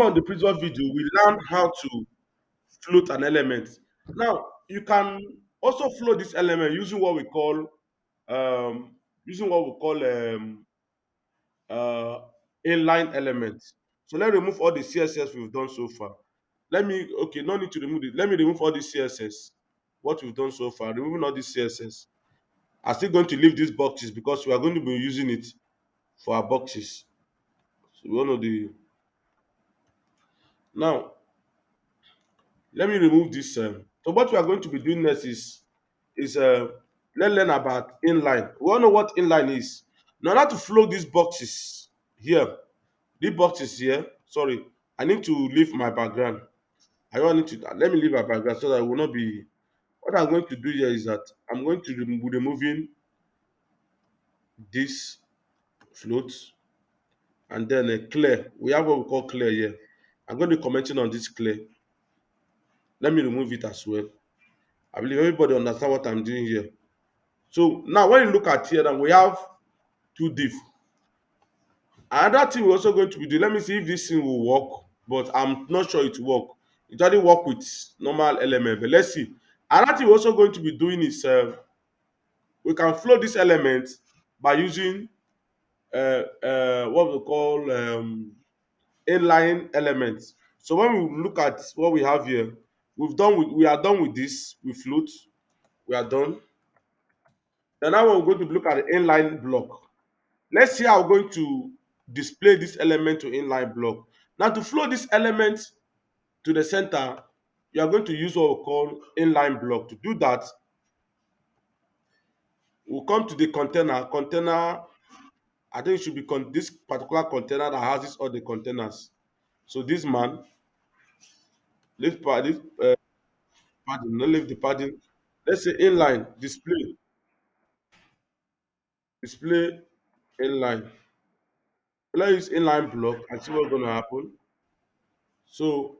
remember on the previous video, we learned how to float an element. Now, you can also float this element using what we call um, using what we call uh, inline elements. So let's remove all the CSS we've done so far. Okay, no need to remove it. Let me remove all the CSS. What we've done so far, removing all the CSS. I'm still going to leave these boxes because we are going to be using it for our boxes. So one of the now let me remove this. So what we are going to be doing next is let's learn about inline. We all know what inline is. Now, how to flow these boxes here. These boxes here. Sorry, I need to leave my background. I don't need to. Let me leave my background so that I will not be. What I'm going to do here is that I'm going to removing this float and then a clear. We have what we call clear here. I'm going to be commenting on this clear. Let me remove it as well. I believe everybody understand what I'm doing here. So now when you look at here, then we have two diff. Another thing we're also going to be doing, let me see if this thing will work, but I'm not sure it will work. It only work with normal element, but let's see. Another thing we're also going to be doing is we can flow this element by using what we call inline elements. So when we look at what we have here, we are done with this. We float, we are done. Then now we're going to look at the inline block. Let's see how we're going to display this element to inline block. Now to flow this element to the center, you are going to use what we call inline block. To do that, we'll come to the container. Container, I think it should be this particular container that houses all the containers. So this man, this padding, not leave the padding. Let's say inline display inline. Let's use inline block and see what's going to happen. So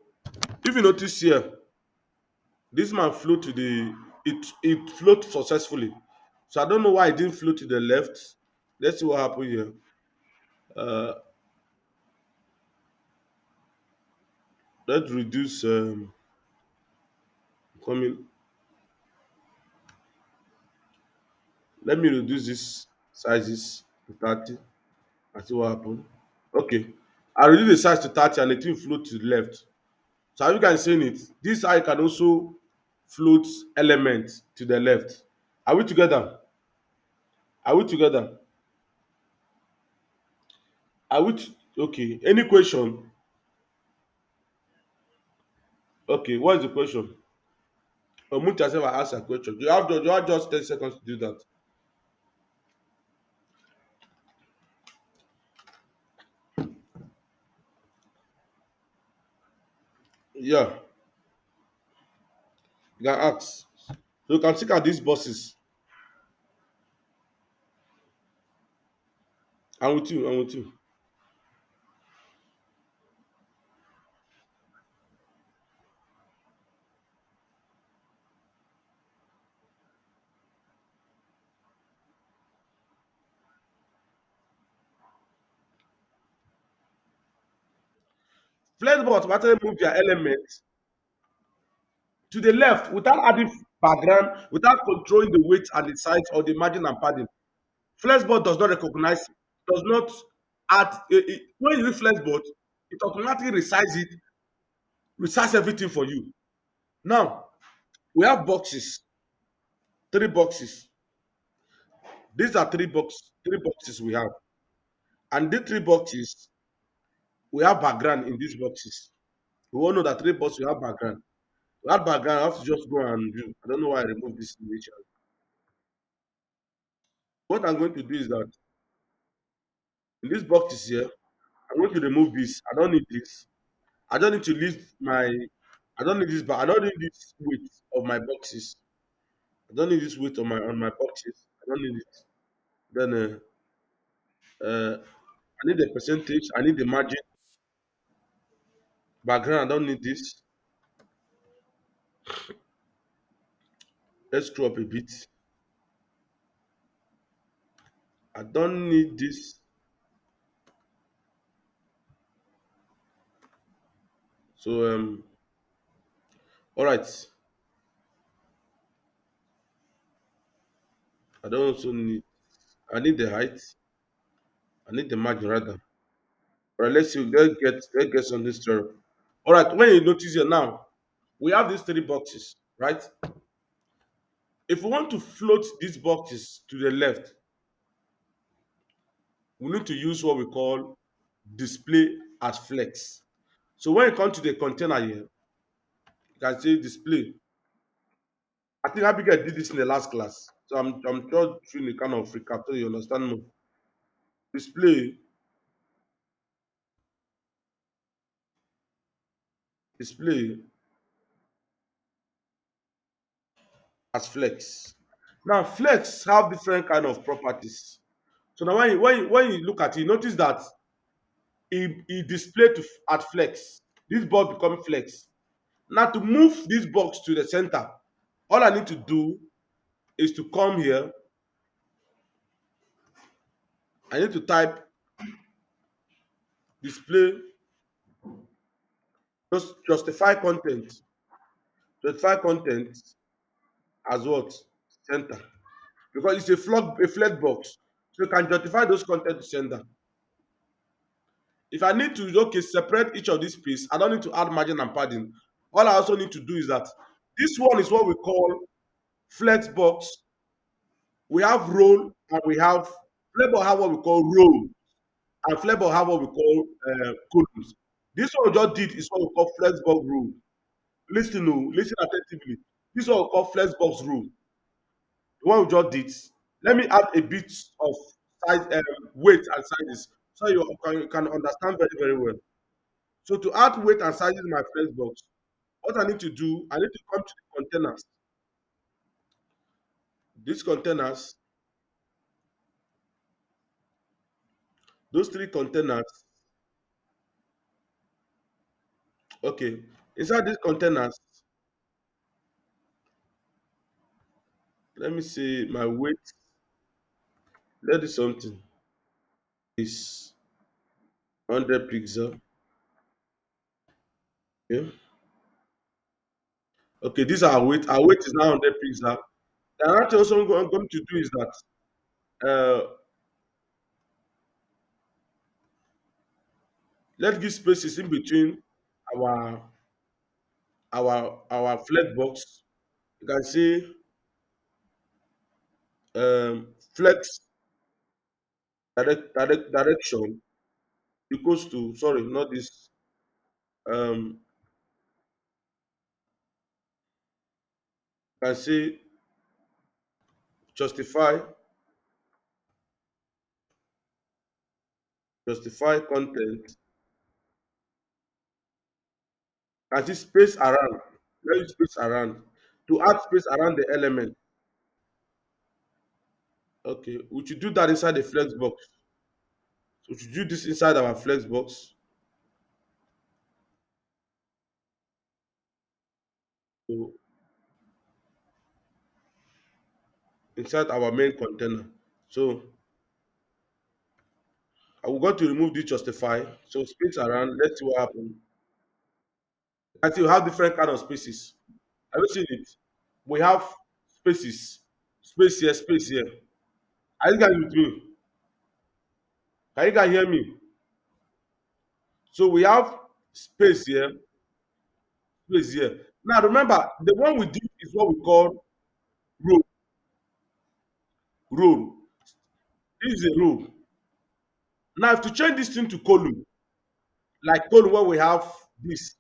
if you notice here, this man flew to the it float successfully. So I don't know why it didn't flow to the left. Let's see what happened here. Uh, let's reduce coming. Let me reduce this sizes to 30 and see what happened. Okay. I reduce the size to 30 and the thing float to the left. So have you guys seen it? This eye can also float elements to the left. Are we together? Are we together? Okay. Any question? Okay, what is the question? Unmute yourself and ask a question. You have just 10 seconds to do that. Yeah, you can ask. So you can check out these buses. I'm with you. I'm with you. Flexbox automatically move their element to the left without adding background, without controlling the weight and the size or the margin and padding. Flexbox does not recognize, does not when you use Flexbox, it automatically resize everything for you. Now, we have boxes, three boxes. These are three boxes we have. And these three boxes, we have background in these boxes. We all know that three boxes we have background. That background, I have to just go and do. I don't know why I removed this image. What I'm going to do is that in these boxes here, I'm going to remove this. I don't need this. I don't need to leave my. I don't need this, but I don't need this weight of my boxes. I don't need this weight on my boxes. I don't need it. Then I need the percentage. I need the margin. Background. I don't need this. Let's screw up a bit. I don't need this. So all right. I don't also need. I need the height. I need the margin rather. All right, let's see. Let's get something straight. All right. When you notice here now, we have these three boxes, right? If we want to float these boxes to the left, we need to use what we call display as flex. So when you come to the container here, you can say display. I think Abigail did this in the last class. So I'm just doing a kind of recap so you understand more. Display, display as flex. Now flex have different kind of properties. So now when you look at it, you notice that it display at flex. This box become flex. Now to move this box to the center, all I need to do is to come here. I need to type display, just justify content. Justify content as what? Center. Because it's a flat box. So you can justify those content to center. If I need to okay separate each of these piece, I don't need to add margin and padding. All I also need to do is that this one is what we call flex box. We have roll and we have flavor have what we call roll and flavor have what we call columns. This one we just did is what we call flex box rule. Listen, oh, listen attentively. This one we call flex box rule. The one we just did. Let me add a bit of size, weight and sizes so you can understand very very well. So to add weight and sizes in my flex box, what I need to do, I need to come to the containers. These containers, those three containers, okay. Inside these containers, let me see my weight. Let is something is 100 pixel. Okay. Okay, these are our weight. Our weight is now 100 pixel. The other thing also I'm going to do is that let's give spaces in between our our flex box. You can see flex direction equals to, sorry, not this, um you can say justify content. Can see space around. Let use space around to add space around the element. Okay, we should do that inside the flex box. So we should do this inside our flex box. So inside our main container. So I will go to remove this justify. So space around. Let's see what happens. I see we have different kind of spaces. Have you seen it? We have spaces, space here, space here. Are you guys with me? Can you guys hear me? So we have space here, space here. Now remember, the one we did is what we call row. Row. This is a row. Now, if to change this thing to column, like column when we have this,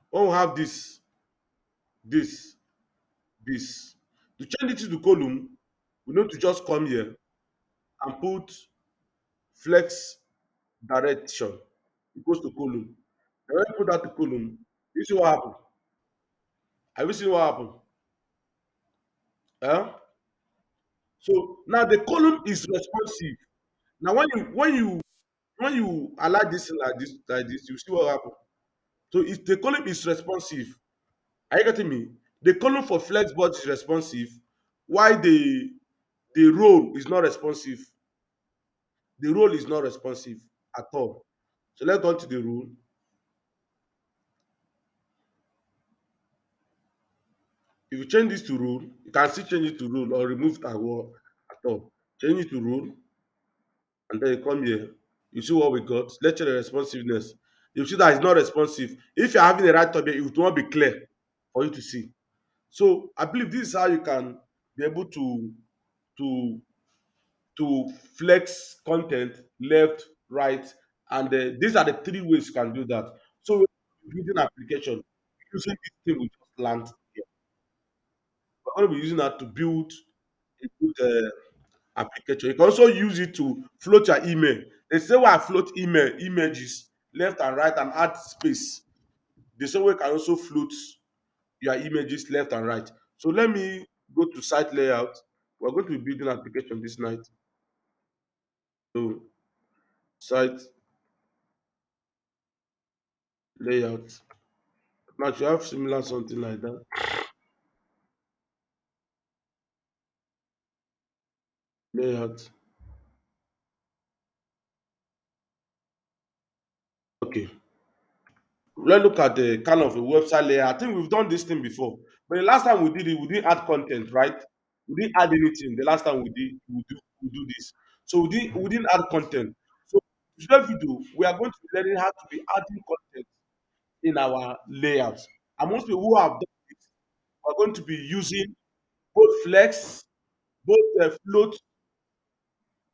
when we have this, this. To change it to column, we need to just come here and put flex direction equals to column. And when you put that to column, you see what happen. Have you seen what happen? Huh? So now the column is responsive. Now when you allow this thing like this, you see what happen. So if the column is responsive, are you getting me? The column for flexboard is responsive, while the row is not responsive. The row is not responsive at all. So let's go to the rule. If you change this to rule, you can still change it to rule or remove it at all. Change it to rule, and then you come here. You see what we got. Let's check the responsiveness. You see that it's not responsive. If you're having the right topic, it will not be clear for you to see. So I believe this is how you can be able to to flex content left, right, and these are the three ways you can do that. So building application using this thing we just learned here, we're going to be using that to build a good application. You can also use it to float your email. They say why I float email images left and right and add space. The same way you can also float your images left and right. So let me go to site layout. We're going to be building application this night. So site layout. Now you have similar something like that. Layout. Okay. Let's look at the kind of a website layout. I think we've done this thing before. But the last time we did it, we didn't add content, right? We didn't add anything. The last time we do this. So we didn't add content. So today's video, we are going to be learning how to be adding content in our layouts. And most people who have done it are going to be using both flex, both float,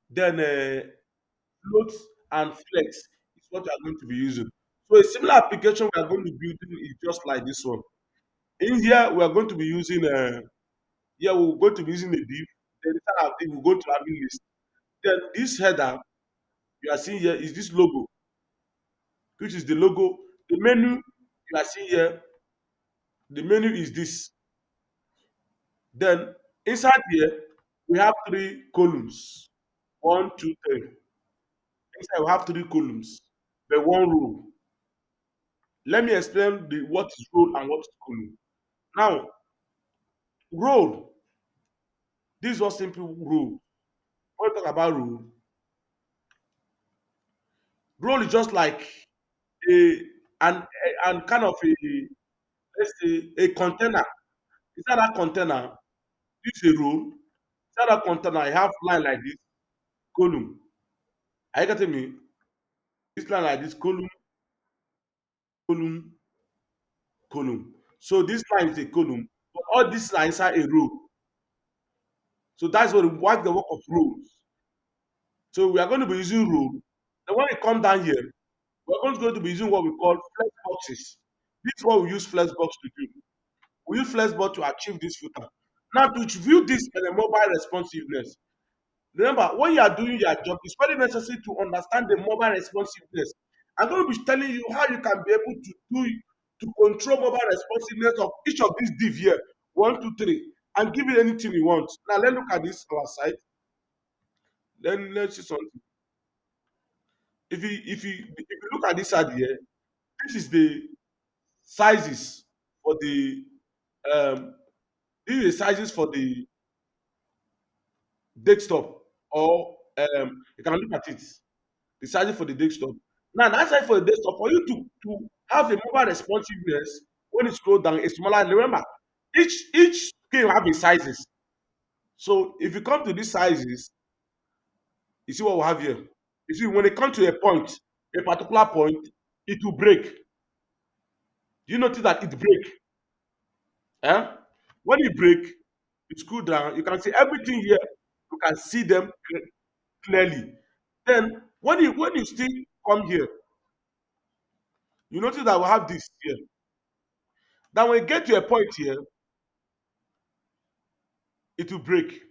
then float and flex is what we are going to be using. So a similar application we are going to be building is just like this one. In here, we are going to be using here we're going to be using a div. Then inside our div, we're going to have a list. Then this header you are seeing here is this logo, which is the logo. The menu you are seeing here, the menu is this. Then inside here, we have three columns. One, two, three. Inside we have three columns, but one row. Let me explain what is row and what is column. Now, row, this is what simple row. When we talk about row is just like a and kind of a, let's say, a container. Inside that container, this is a row. Inside that container, I have line like this, column. Are you getting me? This line like this, column, column, column. So this line is a column, but all these are inside a row. So that's what the work of rows. So we are going to be using row. Then when we come down here, we're going to be using what we call flex boxes. This is what we use flex box to do. We use flexbox to achieve this filter. Now to view this in a mobile responsiveness, remember when you are doing your job, it's very necessary to understand the mobile responsiveness. I'm going to be telling you how you can be able to do to control mobile responsiveness of each of these div here, one, two, three, and give it anything you want. Now let's look at this our side. Then let's see something. If you look at this side here, this is the sizes for the um this is the sizes for the desktop, or you can look at it, the sizing for the desktop. Now that size for the desktop, for you to have a mobile responsiveness, when you scroll down a smaller, remember each screen have its sizes. So if you come to these sizes, you see what we have here. You see when it comes to a point, a particular point, it will break. Do you notice that it break? Eh? When it break, you scroll down, you can see everything here. You can see them clearly. Then when you still come here, you notice that we have this here. Then when you get to a point here, it will break.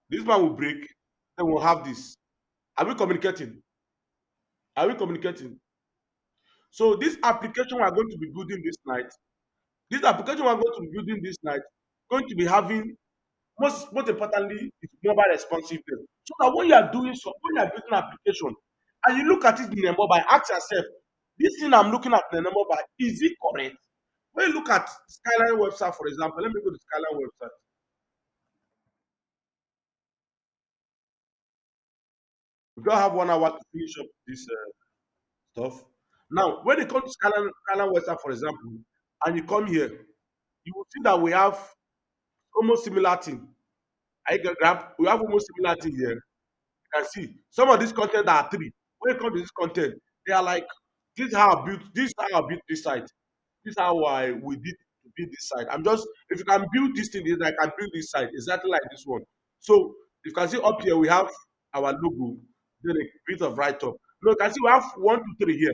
This one will break. Then we'll have this. Are we communicating? Are we communicating? So this application we are going to be building this night, this application we are going to be building this night, going to be having most importantly is mobile responsiveness. So that when you are doing so, when you are building an application and you look at it in a mobile, ask yourself, this thing I'm looking at in a mobile, is it correct? When you look at Skyline website, for example, let me go to Skyline website. We don't have 1 hour to finish up this. Tough. Now, when it comes to Skyline Western, for example, and you come here, you will see that we have almost similar thing. I get grab. We have almost similar thing here. You can see some of these content are three. When it comes to this content, they are like, this is how I built. This is how I built this site. This is how we did to build this site. I'm just, if you can build this thing, then I can build this site exactly like this one. So you can see up here we have our logo, then a bit of write up. No, you can see we have one, two, three here.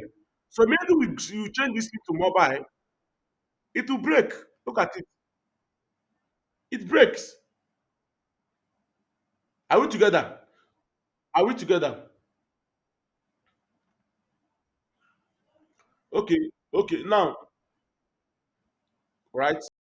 So maybe you change this thing to mobile, it will break. Look at it. It breaks. Are we together? Are we together? Okay. Okay. Now, right?